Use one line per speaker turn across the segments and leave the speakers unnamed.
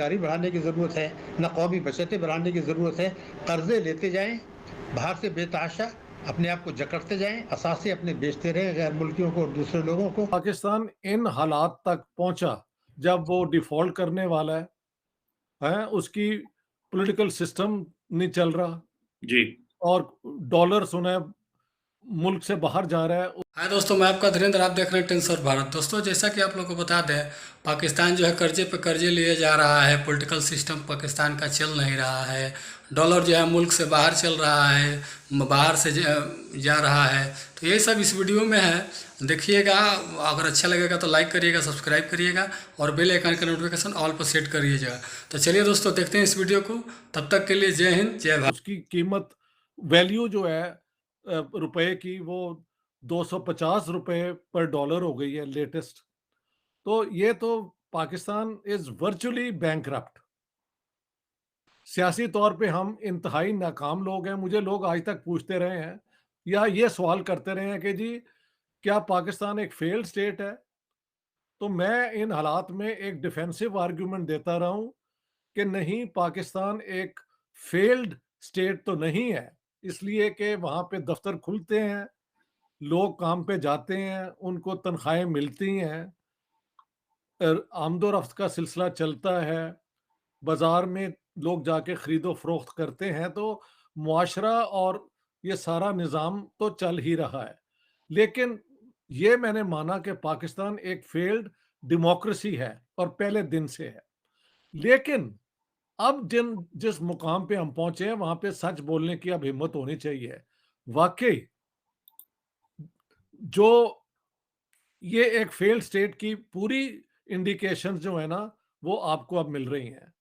बेरोज़गारी बढ़ाने की ज़रूरत है, ना कौमी बचतें बढ़ाने की ज़रूरत है। कर्ज़े लेते जाएँ, बाहर से बेतहाशा अपने आप को जकड़ते जाएँ, असासे अपने बेचते रहें गैर मुल्कियों को और दूसरे लोगों को।
पाकिस्तान इन हालात तक पहुंचा जब वो डिफॉल्ट करने वाला है, उसकी पॉलिटिकल सिस्टम नहीं चल रहा
जी।
और डॉलर सुना मुल्क से बाहर जा रहा है।
हाय दोस्तों, मैं आपका धीरेन्द्र, आप देख रहे हैं टेंस और भारत। दोस्तों, जैसा कि आप लोगों को बता दें, पाकिस्तान जो है कर्जे पे कर्जे लिए जा रहा है। पॉलिटिकल सिस्टम पाकिस्तान का चल नहीं रहा है। डॉलर जो है मुल्क से बाहर चल रहा है, बाहर से जा रहा है। तो ये सब इस वीडियो में है, देखिएगा। अगर अच्छा लगेगा तो लाइक करिएगा, सब्सक्राइब करिएगा और बेल आइकन का नोटिफिकेशन ऑल पर सेट करिएगा। तो चलिए दोस्तों, देखते हैं इस वीडियो को। तब तक के लिए जय हिंद, जय भारत।
उसकी कीमत वैल्यू जो है रुपए की, वो 250 रुपए पर डॉलर हो गई है लेटेस्ट। तो ये तो पाकिस्तान इज वर्चुअली बैंकरप्ट। सियासी तौर पे हम इंतहाई नाकाम लोग हैं। मुझे लोग आज तक पूछते रहे हैं या ये सवाल करते रहे हैं कि जी क्या पाकिस्तान एक फेल्ड स्टेट है? तो मैं इन हालात में एक डिफेंसिव आर्गुमेंट देता रहा हूं कि नहीं, पाकिस्तान एक फेल्ड स्टेट तो नहीं है, इसलिए कि वहां पे दफ्तर खुलते हैं, लोग काम पे जाते हैं, उनको तनख्वाहें मिलती हैं, आमदोरफ्त का सिलसिला चलता है, बाजार में लोग जाके खरीदो फरोख्त करते हैं, तो मुआशरा और ये सारा निज़ाम तो चल ही रहा है। लेकिन ये मैंने माना कि पाकिस्तान एक फेल्ड डेमोक्रेसी है और पहले दिन से है। लेकिन अब जिस मुकाम पे हम पहुंचे हैं, वहां पे सच बोलने की अब हिम्मत होनी चाहिए। वाकई जो ये एक फेल्ड स्टेट की पूरी इंडिकेशंस जो है ना, वो आपको अब मिल रही हैं।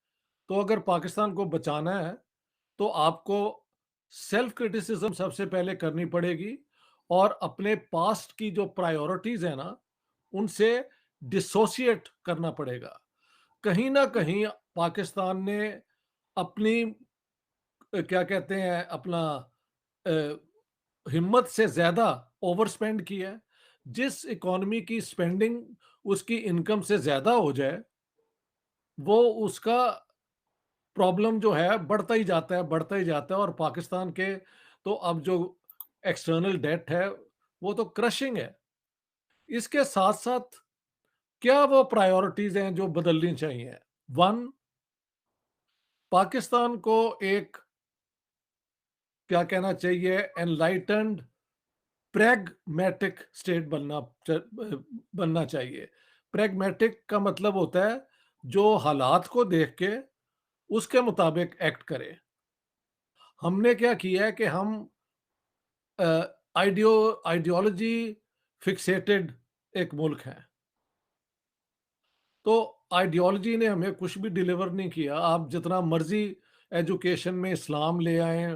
तो अगर पाकिस्तान को बचाना है तो आपको सेल्फ क्रिटिसिज्म सबसे पहले करनी पड़ेगी और अपने पास्ट की जो प्रायोरिटीज है ना, उनसे डिसोसिएट करना पड़ेगा। कहीं ना कहीं पाकिस्तान ने अपनी क्या कहते हैं, अपना हिम्मत से ज्यादा ओवर स्पेंड किया है। जिस इकोनॉमी की स्पेंडिंग उसकी इनकम से ज्यादा हो जाए, वो उसका प्रॉब्लम जो है बढ़ता ही जाता है, बढ़ता ही जाता है। और पाकिस्तान के तो अब जो एक्सटर्नल डेट है वो तो क्रशिंग है। इसके साथ साथ क्या वो प्रायोरिटीज हैं जो बदलनी चाहिए? वन, पाकिस्तान को एक क्या कहना चाहिए, एनलाइटेंड प्रैग्मेटिक स्टेट बनना चाहिए। प्रैग्मेटिक का मतलब होता है जो हालात को देख के उसके मुताबिक एक्ट करे। हमने क्या किया है कि हम आइडियोलॉजी फिक्सेटेड एक मुल्क है। तो आइडियोलॉजी ने हमें कुछ भी डिलीवर नहीं किया। आप जितना मर्जी एजुकेशन में इस्लाम ले आए,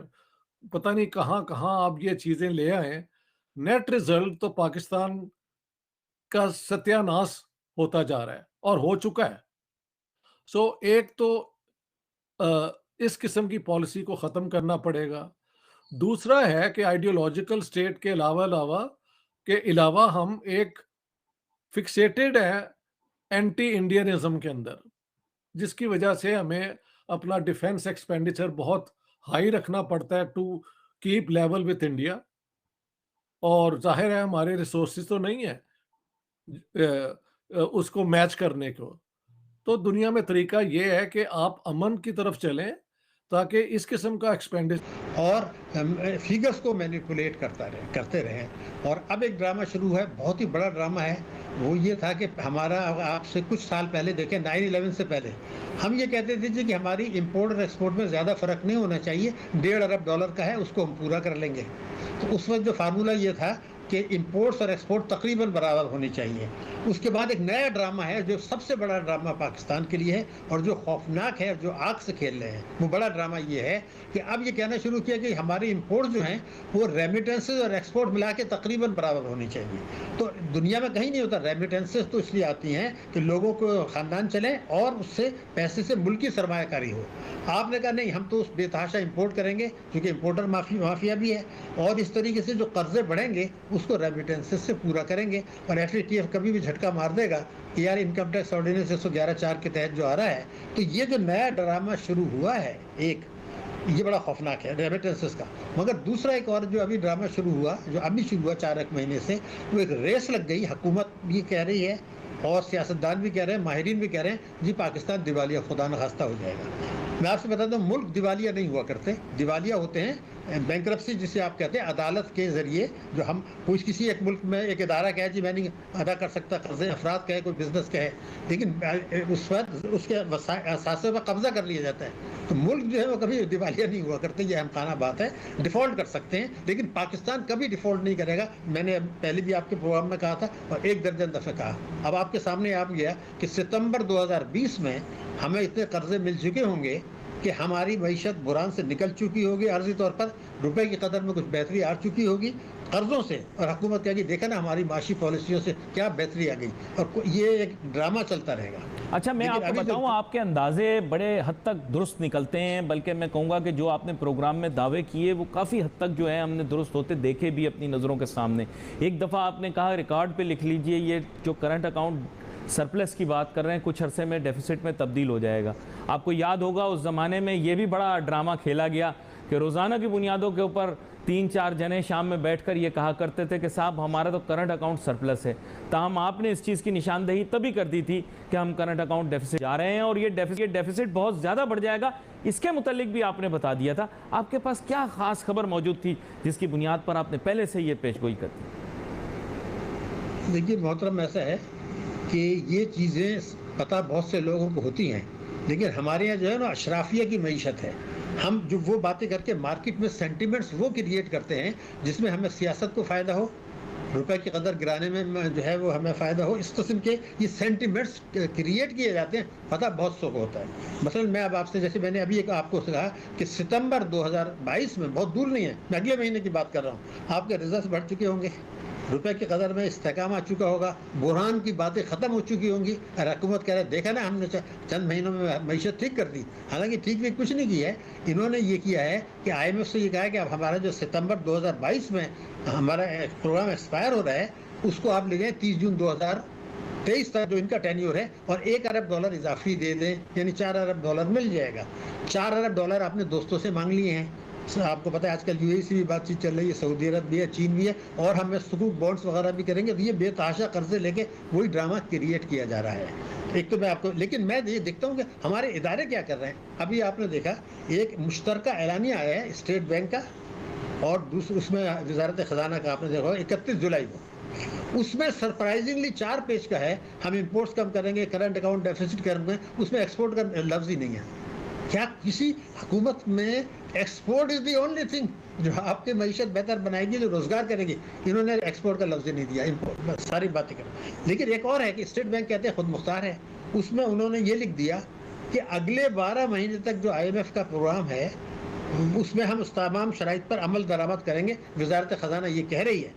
पता नहीं कहाँ कहाँ आप ये चीजें ले आए, नेट रिजल्ट तो पाकिस्तान का सत्यानाश होता जा रहा है और हो चुका है। सो एक तो इस किस्म की पॉलिसी को खत्म करना पड़ेगा। दूसरा है कि आइडियोलॉजिकल स्टेट के अलावा हम एक फिक्सेटेड है एंटी इंडियनिज्म के अंदर, जिसकी वजह से हमें अपना डिफेंस एक्सपेंडिचर बहुत हाई रखना पड़ता है to keep level with India. और जाहिर है हमारे रिसोर्सेज तो नहीं है उसको मैच करने को। तो दुनिया में तरीका ये है कि आप अमन की तरफ चलें ताकि इस किस्म का एक्सपेंडिचर
और फिगर्स को मैनिपुलेट करते रहें। और अब एक ड्रामा शुरू है, बहुत ही बड़ा ड्रामा है। वो ये था कि हमारा, आपसे कुछ साल पहले देखें, 9/11 से पहले हम ये कहते थे जी कि हमारी इंपोर्ट और एक्सपोर्ट में ज़्यादा फ़र्क नहीं होना चाहिए, $1.5 अरब का है, उसको हम पूरा कर लेंगे। तो उस वक्त जो फार्मूला ये था कि इंपोर्ट्स और एक्सपोर्ट तकरीबन बराबर होनी चाहिए। उसके बाद एक नया ड्रामा है जो सबसे बड़ा ड्रामा पाकिस्तान के लिए है और जो खौफनाक है, जो आग से खेल रहे हैं। वो बड़ा ड्रामा ये है कि अब ये कहना शुरू किया कि हमारी इंपोर्ट जो हैं वो रेमिटेंसेज और एक्सपोर्ट मिला के तकरीबन बराबर होनी चाहिए। तो दुनिया में कहीं नहीं होता। रेमिटेंसेज तो इसलिए आती हैं कि लोगों को ख़ानदान चलें और उससे पैसे से मुल्की सरमायाकारी हो। आपने कहा नहीं, हम तो उस बेतहाशा इंपोर्ट करेंगे, क्योंकि इंपोर्टर माफिया भी है। और इस तरीके से जो कर्जे बढ़ेंगे उसको रेमिटेंसेस से पूरा करेंगे। और एफएटीएफ कभी भी झटका मार देगा कि यार इनकम टैक्स ऑर्डिनेंस 111(4) के तहत जो आ रहा है, तो ये जो नया ड्रामा शुरू हुआ है एक, ये बड़ा खौफनाक है रेमिटेंसेस का। मगर दूसरा एक और जो अभी ड्रामा शुरू हुआ, जो अभी शुरू हुआ 4 महीने से, वो एक रेस लग गई। हुकूमत भी कह रही है और सियासतदान भी कह रहे हैं, माहिरीन भी कह रहे हैं जी पाकिस्तान दिवालिया खुदा न खास्ता हो जाएगा। मैं आपसे बता दूं, मुल्क दिवालिया नहीं हुआ करते, दिवालिया होते हैं बैंकरप्सी जिसे आप कहते हैं, अदालत के ज़रिए। जो हम कुछ किसी एक मुल्क में एक इदारा कहे जी मैं नहीं अदा कर सकता कर्ज़े, अफराद कहे, कोई बिजनेस कहे, लेकिन उस वक्त उसके असासे पर कब्जा कर लिया जाता है। तो मुल्क जो है वो कभी दिवालिया नहीं हुआ करते, ये अहमखाना बात है। डिफ़ॉल्ट कर सकते हैं लेकिन पाकिस्तान कभी डिफ़ॉल्ट नहीं करेगा। मैंने पहले भी आपके प्रोग्राम में कहा था और एक दर्जन दफ़े कहा। अब आपके सामने आ गया कि सितंबर 2020 में हमें इतने कर्ज़े मिल चुके होंगे कि हमारी मईशत बुरान से निकल चुकी होगी, अर्जी तौर पर रुपए की कदर में कुछ बेहतरी आ चुकी होगी कर्ज़ों से, और हुकूमत कहेगी देखा ना हमारी माशी पॉलिसियों से क्या बेहतरी आ गई, और ये एक ड्रामा चलता रहेगा।
अच्छा, मैं आपको बताऊं, आपके अंदाजे बड़े हद तक दुरुस्त निकलते हैं, बल्कि मैं कहूँगा कि जो आपने प्रोग्राम में दावे किए वो काफ़ी हद तक जो है हमने दुरुस्त होते देखे भी अपनी नज़रों के सामने। एक दफ़ा आपने कहा रिकॉर्ड पे लिख लीजिए, ये जो करंट अकाउंट सरप्लस की बात कर रहे हैं कुछ अरसे में डेफिसिट में तब्दील हो जाएगा। आपको याद होगा उस ज़माने में ये भी बड़ा ड्रामा खेला गया कि रोज़ाना की बुनियादों के ऊपर 3-4 जने शाम में बैठकर ये कहा करते थे कि साहब हमारा तो करंट अकाउंट सरप्लस है। ताहम आपने इस चीज़ की निशानदेही तभी कर दी थी कि हम करंट अकाउंट डेफिसिट जा रहे हैं और ये डेफिसिट बहुत ज़्यादा बढ़ जाएगा। इसके मुतालिक भी आपने बता दिया था। आपके पास क्या ख़ास खबर मौजूद थी जिसकी बुनियाद पर आपने पहले से ये पेशगोई कर दी?
देखिए मोहतरम, ऐसा है कि ये चीज़ें पता बहुत से लोगों को होती हैं, लेकिन हमारे यहाँ जो है ना अशराफिया की मईशत है। हम जो वो बातें करके मार्केट में सेंटिमेंट्स वो क्रिएट करते हैं जिसमें हमें सियासत को फ़ायदा हो, रुपए की कदर गिराने में जो है वो हमें फ़ायदा हो। इस किस्म के ये सेंटिमेंट्स क्रिएट किए जाते हैं, पता बहुत सौ को होता है। मसलन मैं अब आपसे, जैसे मैंने अभी एक आपको कहा कि सितंबर 2022 में, बहुत दूर नहीं है, मैं अगले महीने की बात कर रहा हूँ, आपके रिजल्ट बढ़ चुके होंगे, रुपए की कदर में इस्तेकाम आ चुका होगा, बुरहान की बातें ख़त्म हो चुकी होंगी, और हुकूमत कह रहे देखा ना हमने चंद महीनों में मईशत ठीक कर दी। हालांकि ठीक भी कुछ नहीं किया है, इन्होंने ये किया है कि IMF से ये कहा है कि अब हमारा जो सितंबर 2022 में हमारा प्रोग्राम एक्सपायर हो रहा है उसको आप ले जाएँ 30 जून 2023 तक, जो इनका टेन्योर है, और $1 अरब इजाफी दे दें, यानी $4 अरब मिल जाएगा। $4 अरब आपने दोस्तों से मांग लिए हैं। आपको पता है आजकल UAE से भी बातचीत चल रही है, सऊदी अरब भी है, चीन भी है, और हमें सुकूक बॉन्ड्स वगैरह भी करेंगे। तो ये बेतहाशा कर्जे लेके वही ड्रामा क्रिएट किया जा रहा है। एक तो मैं आपको, लेकिन मैं ये देखता हूँ कि हमारे इदारे क्या कर रहे हैं। अभी आपने देखा एक मुश्तरका एलानिया आया है स्टेट बैंक का और उसमें वजारत ख़जाना का, आपने देखा 31 जुलाई को, उसमें सरप्राइजिंगली 4 पेज का है, हम इंपोर्ट्स कम करेंगे, करंट अकाउंट डेफिसिट करेंगे, उसमें एक्सपोर्ट का लफ्ज़ ही नहीं है। क्या किसी हुकूमत में export is the only thing जो आपकी मईशत बेहतर बनाएगी, जो रोज़गार करेगी? इन्होंने एक्सपोर्ट का लफ्ज़ नहीं दिया, इम्पोर्ट, बस सारी बातें करें। लेकिन एक और है कि स्टेट बैंक कहते हैं खुद मुख्तार है, उसमें उन्होंने ये लिख दिया कि अगले 12 महीने तक जो IMF का प्रोग्राम है उसमें हम उस तमाम शराइत पर अमल दरामद करेंगे। वजारत ख़जाना ये कह रही है